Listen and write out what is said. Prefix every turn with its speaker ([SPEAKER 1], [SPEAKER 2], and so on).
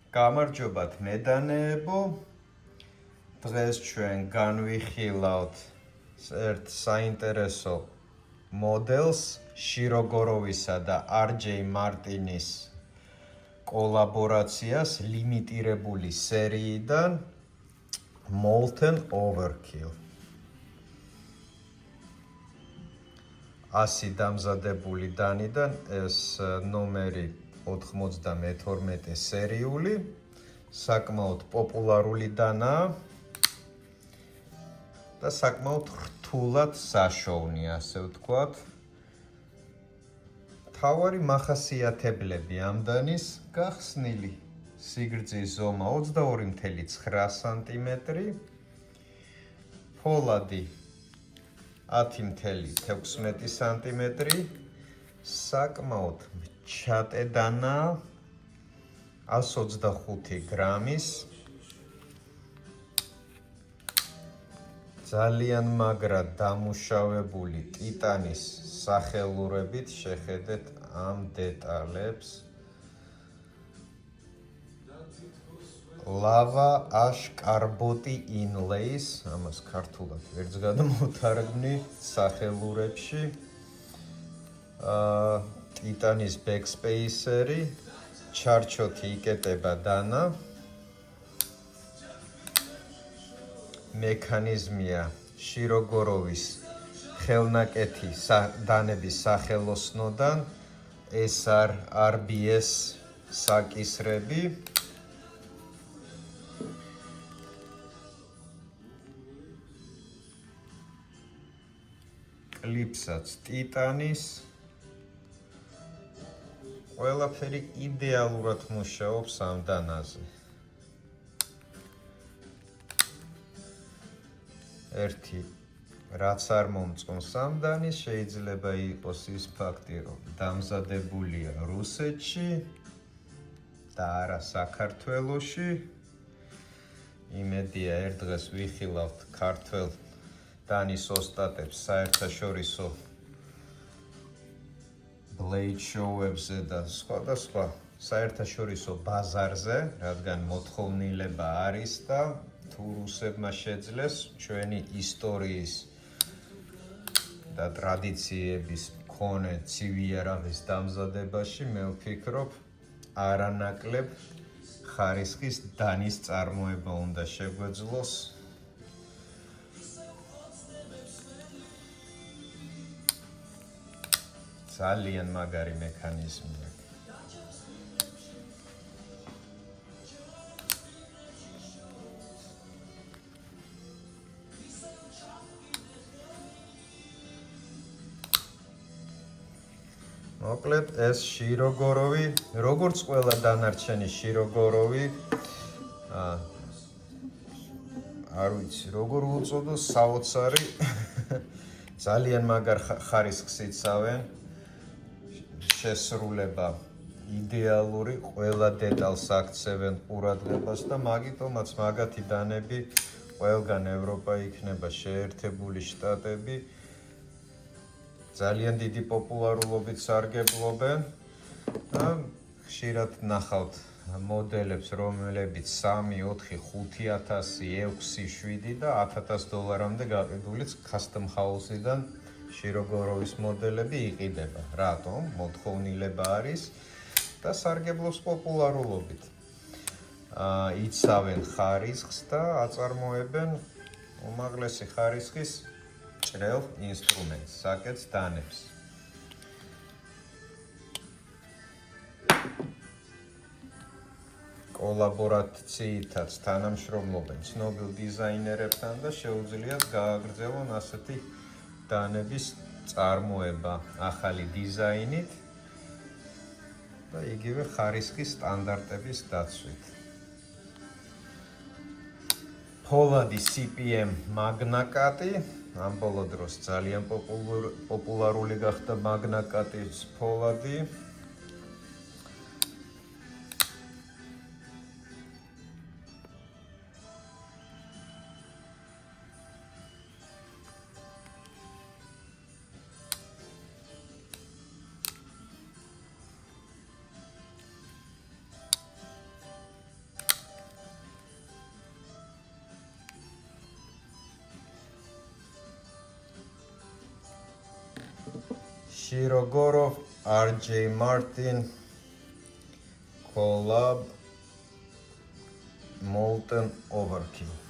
[SPEAKER 1] გამარჯობათ მედანეებო, დღეს ჩვენ განვიხილავთ ერთ საინტერესო მოდელს შიროგოროვისა და RJ მარტინის კოლაბორაციას ლიმიტირებული სერიიდან Molten Overkill. 100 დამზადებული დანიდან ეს ნომერი 92 სერიული, საკმაოდ პოპულარული დანაა და საკმაოდ რთულად საშოვნი, ასე ვთქვათ. მთავარი მახასიათებლები ამ დანის გახსნილი. სიგრძის ზომა 22.9 სანტიმეტრი, ფოლადი 10.16 სანტიმეტრი, საკმაოდ მჩატე დანაა, 125 გრამის, ძალიან მაგრად დამუშავებული ტიტანის სახელურებით შეხედეთ ამ დეტალებს. Lava ash carboti inlays, ამას ქართულად ვერც გადმოვთარგმნი სახელურებში. ტიტანის backspacer-ი, ჩარჩოთი იკეტება დანა. მექანიზმია შიროგოროვის ხელნაკეთი დანების სახელოსნოდან, ეს არ RBS საკისრები. კლიპსაც ტიტანის. ყველაფერი იდეალურად მუშაობს ამ დანაზე. ერთი რაც არ მომწონს ამ დანის, შეიძლება იყოს ის ფაქტი, რომ დამზადებულია რუსეთში და არა საქართველოში. იმედია ერთ დღეს ვიხილავთ ქართველ დანის ოსტატებს საერთაშორისო blade show-ებზე და სხვადასხვა საერთაშორისო ბაზარზე, რადგან მოთხოვნილება არის და თუ რუსებმა შეძლეს ჩვენი ისტორიის და ტრადიციების მქონე ცივი იარაღის დამზადებაში, მე ვფიქრობ, არანაკლებ ხარისხის დანის წარმოება უნდა შეგვეძლოს. ძალიან მაგარი მექანიზმია. მოკლედ ეს შიროგოროვი, როგორც ყველა დანარჩენი შიროგოროვი, არ ვიცი, როგორ უწოდო, საოცარი, ძალიან მაგარ ხარისხს იცავენ. შესრულება იდეალური, ყველა დეტალს აქცევენ ყურადღებას და მაგიტომაც მაგათი დანები ყველგან ევროპა იქნება შეერთებული შტატები. ძალიან დიდი პოპულარულობით სარგებლობენ და ხშირად ნახავთ მოდელებს, რომლებიც 3, 4, 5,000, 6, 7 და $10,000-მდე გაყიდულიც custom house-დან შიროგოროვის მოდელები იყიდება. რატომ? მოთხოვნილება არის და სარგებლობს პოპულარულობით. იცავენ ხარისხს და აწარმოებენ უმაღლესი ხარისხის ჭრელ ინსტრუმენტს, საკეთს დანებს. კოლაბორაციითაც თანამშრომლობენ ცნობილ დიზაინერებთან და შეუძლიათ გააგრძელონ ასეთი დანების წარმოება ახალი დიზაინით და იგივე ხარისხის სტანდარტების დაცვით. ფოლადი CPM მაგნაკატი, ამ ბოლო დროს ძალიან პოპულარული გახდა მაგნაკატის ფოლადი. Shirogorov, RJ Martin, collab, Molten Overkill.